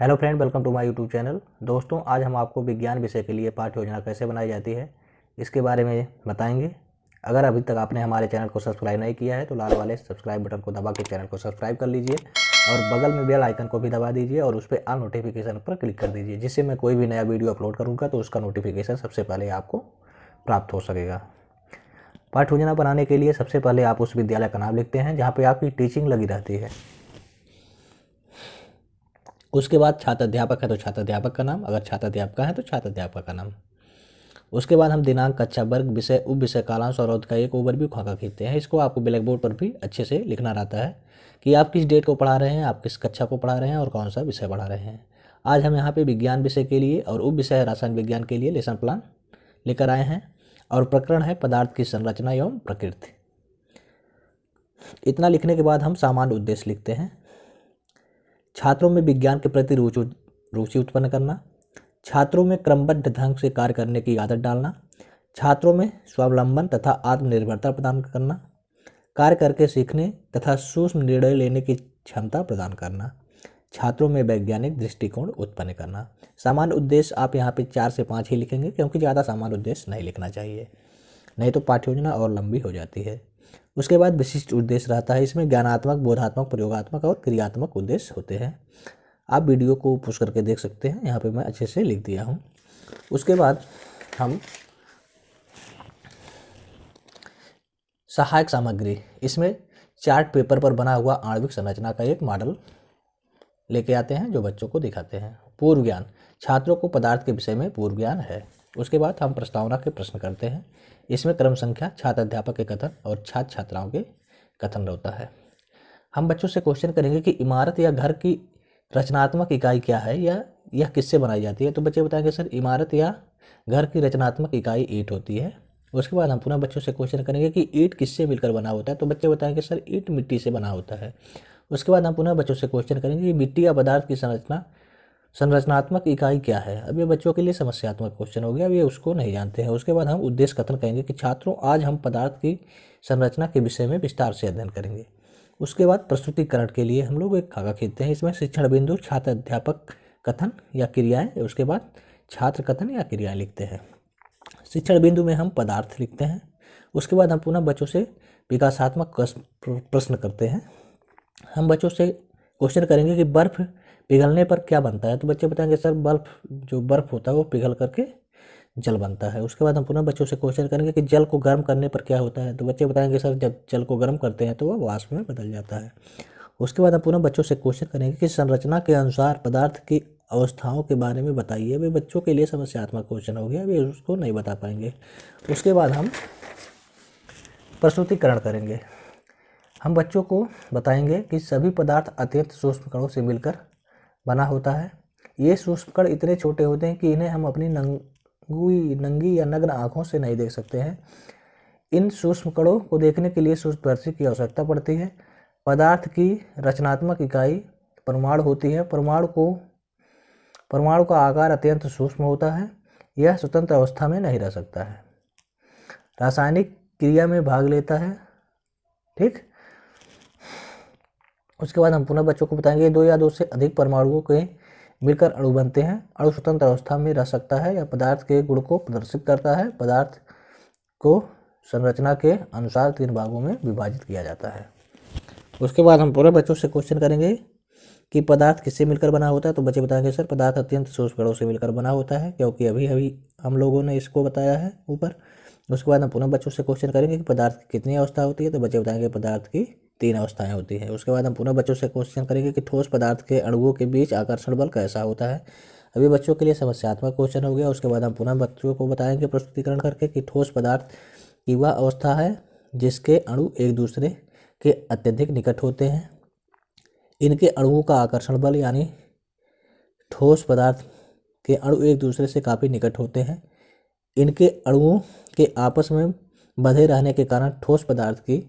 Hello friend, welcome to my YouTube channel. दोस्तों, आज हम आपको विज्ञान विषय के लिए पाठ्य योजना कैसे बनाई जाती है इसके बारे में बताएंगे। अगर अभी तक आपने हमारे चैनल को सब्सक्राइब नहीं किया है तो लाल वाले सब्सक्राइब बटन को दबा के चैनल को सब्सक्राइब कर लीजिए और बगल में बेल आइकन को भी दबा दीजिए और उस पर ऑल नोटिफिकेशन पर क्लिक कर दीजिए, जिससे मैं कोई भी नया वीडियो अपलोड करूँगा तो उसका नोटिफिकेशन सबसे पहले आपको प्राप्त हो सकेगा। पाठ्य योजना बनाने के लिए सबसे पहले आप उस विद्यालय का नाम लिखते हैं जहाँ पर आपकी टीचिंग लगी रहती है। उसके बाद छात्र अध्यापक है तो छात्र अध्यापक का नाम, अगर छात्र अध्यापका है तो छात्र अध्यापक का नाम। उसके बाद हम दिनांक, कक्षा, वर्ग, विषय, उप विषय, कालांश और अवधि का एक ओवरव्यू खाका खींचते हैं। इसको आपको ब्लैक बोर्ड पर भी अच्छे से लिखना रहता है कि आप किस डेट को पढ़ा रहे हैं, आप किस कक्षा को पढ़ा रहे हैं और कौन सा विषय पढ़ा रहे हैं। आज हम यहाँ पे विज्ञान विषय के लिए और उप विषय रसायन विज्ञान के लिए लेसन प्लान लेकर आए हैं और प्रकरण है पदार्थ की संरचना एवं प्रकृति। इतना लिखने के बाद हम सामान्य उद्देश्य लिखते हैं। छात्रों में विज्ञान के प्रति रुचि उत्पन्न करना, छात्रों में क्रमबद्ध ढंग से कार्य करने की आदत डालना, छात्रों में स्वावलंबन तथा आत्मनिर्भरता प्रदान करना, कार्य करके सीखने तथा सूक्ष्म निर्णय लेने की क्षमता प्रदान करना, छात्रों में वैज्ञानिक दृष्टिकोण उत्पन्न करना। सामान्य उद्देश्य आप यहाँ पे 4 से 5 ही लिखेंगे, क्योंकि ज़्यादा सामान्य उद्देश्य नहीं लिखना चाहिए, नहीं तो पाठ्य योजना और लंबी हो जाती है। उसके बाद विशिष्ट उद्देश्य रहता है। इसमें ज्ञानात्मक, बोधात्मक, प्रयोगात्मक और क्रियात्मक उद्देश्य होते हैं। आप वीडियो को पुश करके देख सकते हैं, यहाँ पे मैं अच्छे से लिख दिया हूँ। उसके बाद हम सहायक सामग्री, इसमें चार्ट पेपर पर बना हुआ आणविक संरचना का एक मॉडल लेके आते हैं जो बच्चों को दिखाते हैं। पूर्व ज्ञान, छात्रों को पदार्थ के विषय में पूर्व ज्ञान है। उसके बाद हम प्रस्तावना के प्रश्न करते हैं। इसमें क्रम संख्या, छात्र अध्यापक के कथन और छात्र छात्राओं के कथन होता है। हम बच्चों से क्वेश्चन करेंगे कि इमारत या घर की रचनात्मक इकाई क्या है या यह किससे बनाई जाती है। तो बच्चे बताएंगे सर इमारत या घर की रचनात्मक इकाई ईंट होती है। उसके बाद हम पुनः बच्चों से क्वेश्चन करेंगे कि ईंट किससे मिलकर बना होता है। तो बच्चे बताएंगे सर ईंट मिट्टी से बना होता है। उसके बाद हम पुनः बच्चों से क्वेश्चन करेंगे कि मिट्टी या पदार्थ की संरचनात्मक इकाई क्या है। अब ये बच्चों के लिए समस्यात्मक क्वेश्चन हो गया, अब ये उसको नहीं जानते हैं। उसके बाद हम उद्देश्य कथन कहेंगे कि छात्रों, आज हम पदार्थ की संरचना के विषय में विस्तार से अध्ययन करेंगे। उसके बाद प्रस्तुतिकरण के लिए हम लोग एक खाका खींचते हैं। इसमें शिक्षण बिंदु, छात्र अध्यापक कथन या क्रियाएं, उसके बाद छात्र कथन या क्रियाएं लिखते हैं। शिक्षण बिंदु में हम पदार्थ लिखते हैं। उसके बाद हम पुनः बच्चों से विकासात्मक प्रश्न करते हैं। हम बच्चों से क्वेश्चन करेंगे कि बर्फ पिघलने पर क्या बनता है। तो बच्चे बताएंगे सर बर्फ होता है वो पिघल करके जल बनता है। उसके बाद हम पुनः बच्चों से क्वेश्चन करेंगे कि जल को गर्म करने पर क्या होता है। तो बच्चे बताएंगे सर जब जल को गर्म करते हैं तो वह वाष्प में बदल जाता है। उसके बाद हम पुनः बच्चों से क्वेश्चन करेंगे कि संरचना के अनुसार पदार्थ की अवस्थाओं के बारे में बताइए। वे बच्चों के लिए समस्यात्मक क्वेश्चन हो गया, वे उसको नहीं बता पाएंगे। उसके बाद हम प्रस्तुतिकरण करेंगे। हम बच्चों को बताएंगे कि सभी पदार्थ अत्यंत सूक्ष्म कणों से मिलकर बना होता है। ये सूक्ष्म कण इतने छोटे होते हैं कि इन्हें हम अपनी नंगी या नग्न आँखों से नहीं देख सकते हैं। इन सूक्ष्म कणों को देखने के लिए सूक्ष्मदर्शी की आवश्यकता पड़ती है। पदार्थ की रचनात्मक इकाई परमाणु होती है। परमाणु का आकार अत्यंत सूक्ष्म होता है। यह स्वतंत्र अवस्था में नहीं रह सकता है, रासायनिक क्रिया में भाग लेता है। ठीक। उसके बाद हम पुनः बच्चों को बताएंगे 2 या 2 से अधिक परमाणुओं के मिलकर अणु बनते हैं। अणु स्वतंत्र अवस्था में रह सकता है या पदार्थ के गुण को प्रदर्शित करता है। पदार्थ को संरचना के अनुसार 3 भागों में विभाजित किया जाता है। उसके बाद हम पूरे बच्चों से क्वेश्चन करेंगे कि पदार्थ किससे मिलकर बना होता है। तो बच्चे बताएंगे सर पदार्थ अत्यंत सूक्ष्म कणों से मिलकर बना होता है, क्योंकि अभी हम लोगों ने इसको बताया है ऊपर। उसके बाद हम पुनः बच्चों से क्वेश्चन करेंगे कि पदार्थ की कितनी अवस्था होती है। तो बच्चे बताएंगे पदार्थ की 3 अवस्थाएं होती हैं। उसके बाद हम पुनः बच्चों से क्वेश्चन करेंगे कि ठोस पदार्थ के अणुओं के बीच आकर्षण बल कैसा होता है। अभी बच्चों के लिए समस्यात्मक क्वेश्चन हो गया। उसके बाद हम पुनः बच्चों को बताएंगे प्रस्तुतिकरण करके कि ठोस पदार्थ की वह अवस्था है जिसके अणु एक दूसरे के अत्यधिक निकट होते हैं। इनके अणुओं का आकर्षण बल, यानी ठोस पदार्थ के अणु एक दूसरे से काफ़ी निकट होते हैं। इनके अणुओं के आपस में बंधे रहने के कारण ठोस पदार्थ की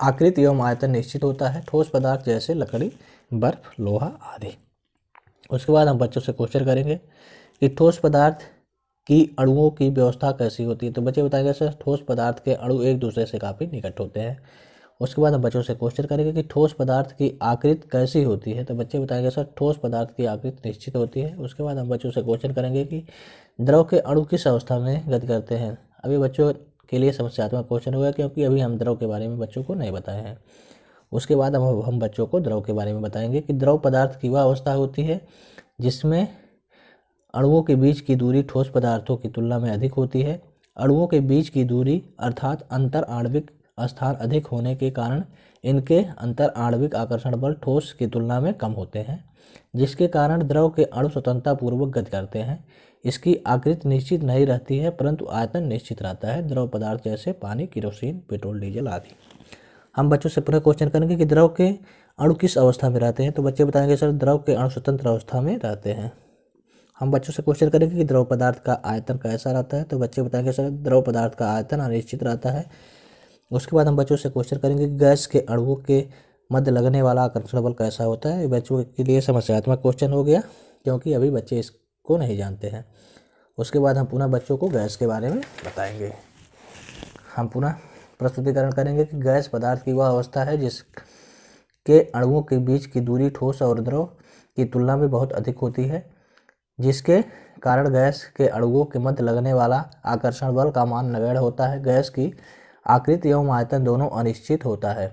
आकृति एवं आयतन निश्चित होता है। ठोस पदार्थ जैसे लकड़ी, बर्फ, लोहा आदि। उसके बाद हम बच्चों से क्वेश्चन करेंगे कि ठोस पदार्थ की अणुओं की व्यवस्था कैसी होती है। तो बच्चे बताएंगे सर ठोस पदार्थ के अणु एक दूसरे से काफ़ी निकट होते हैं। उसके बाद हम बच्चों से क्वेश्चन करेंगे कि ठोस पदार्थ की आकृति कैसी होती है। तो बच्चे बताएंगे सर ठोस पदार्थ की आकृति निश्चित होती है। उसके बाद हम बच्चों से क्वेश्चन करेंगे कि द्रव के अणु किस अवस्था में गति करते हैं। अभी बच्चों के लिए समस्यात्मक क्वेश्चन होगा क्योंकि अभी हम द्रव के बारे में बच्चों को नहीं बताए हैं। उसके बाद हम बच्चों को द्रव के बारे में बताएंगे कि द्रव पदार्थ की वह अवस्था होती है जिसमें अणुओं के बीच की दूरी ठोस पदार्थों की तुलना में अधिक होती है। अणुओं के बीच की दूरी अर्थात अंतर आणविक स्थान अधिक होने के कारण इनके अंतर आणविक आकर्षण बल ठोस की तुलना में कम होते हैं, जिसके कारण द्रव के अणु स्वतंत्रतापूर्वक गति करते हैं। इसकी आकृति निश्चित नहीं रहती है परंतु आयतन निश्चित रहता है। द्रव पदार्थ जैसे पानी, केरोसिन, पेट्रोल, डीजल आदि। हम बच्चों से पुनः क्वेश्चन करेंगे कि द्रव के अणु किस अवस्था में रहते हैं। तो बच्चे बताएंगे सर द्रव के अणु स्वतंत्र अवस्था में रहते हैं। हम बच्चों से क्वेश्चन करेंगे कि द्रव पदार्थ का आयतन कैसा रहता है। तो बच्चे बताएंगे सर द्रव पदार्थ का आयतन अनिश्चित रहता है। उसके बाद हम बच्चों से क्वेश्चन करेंगे कि गैस के अणुओं के मध्य लगने वाला आकर्षण बल कैसा होता है। बच्चों के लिए समस्यात्मक क्वेश्चन हो गया क्योंकि अभी बच्चे इसको नहीं जानते हैं। उसके बाद हम पुनः बच्चों को गैस के बारे में बताएंगे। हम पुनः प्रस्तुतिकरण करेंगे कि गैस पदार्थ की वह अवस्था है जिसके अणुओं के बीच की दूरी ठोस और द्रव की तुलना में बहुत अधिक होती है, जिसके कारण गैस के अणुओं के मध्य लगने वाला आकर्षण बल का मान नगण्य होता है। गैस की आकृति एवं आयतन दोनों अनिश्चित होता है।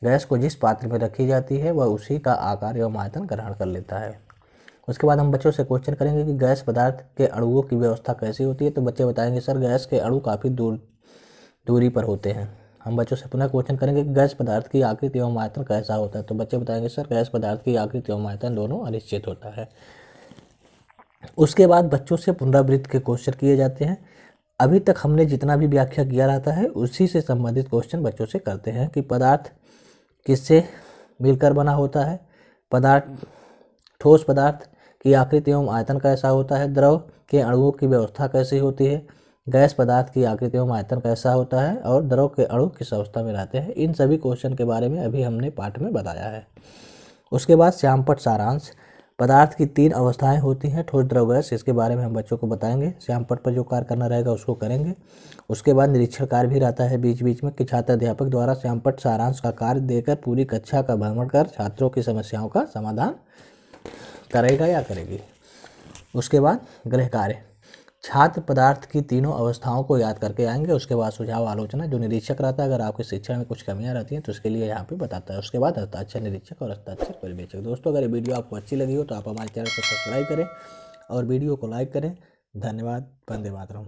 गैस को जिस पात्र में रखी जाती है वह उसी का आकार एवं आयतन ग्रहण कर लेता है। उसके बाद हम बच्चों से क्वेश्चन करेंगे कि गैस पदार्थ के अणुओं की व्यवस्था कैसी होती है। तो बच्चे बताएंगे सर गैस के अणु काफ़ी दूरी पर होते हैं। हम बच्चों से पुनः क्वेश्चन करेंगे कि गैस पदार्थ की आकृति एवं आयतन कैसा होता है। तो बच्चे बताएंगे सर गैस पदार्थ की आकृति एवं आयतन दोनों अनिश्चित होता है। उसके बाद बच्चों से पुनरावृत्ति के क्वेश्चन किए जाते हैं। अभी तक हमने जितना भी व्याख्या किया रहता है उसी से संबंधित क्वेश्चन बच्चों से करते हैं कि पदार्थ किससे मिलकर बना होता है, ठोस पदार्थ की आकृति एवं आयतन कैसा होता है, द्रव के अणुओं की व्यवस्था कैसी होती है, गैस पदार्थ की आकृति एवं आयतन कैसा होता है और द्रव के अणु किस अवस्था में रहते हैं। इन सभी क्वेश्चन के बारे में अभी हमने पाठ में बताया है। उसके बाद श्यामपट्ट सारांश। पदार्थ की 3 अवस्थाएं होती हैं, ठोस, द्रव, गैस। इसके बारे में हम बच्चों को बताएंगे। श्यामपट्ट पर जो कार्य करना रहेगा उसको करेंगे। उसके बाद निरीक्षण कार्य भी रहता है बीच बीच में कि छात्र अध्यापक द्वारा श्यामपट्ट सारांश का कार्य देकर पूरी कक्षा का भ्रमण कर छात्रों की समस्याओं का समाधान करेगा या करेगी। उसके बाद गृह कार्य। छात्र पदार्थ की तीनों अवस्थाओं को याद करके आएंगे। उसके बाद सुझाव आलोचना। जो निरीक्षक रहता है अगर आपके शिक्षण में कुछ कमियां रहती हैं तो उसके लिए यहाँ पे बताता है। उसके बाद हस्ताक्षर निरीक्षक और हस्ताक्षर पर्यवेक्षक। दोस्तों अगर ये वीडियो आपको अच्छी लगी हो तो आप हमारे चैनल को सब्सक्राइब करें और वीडियो को लाइक करें। धन्यवाद। वंदे मातरम।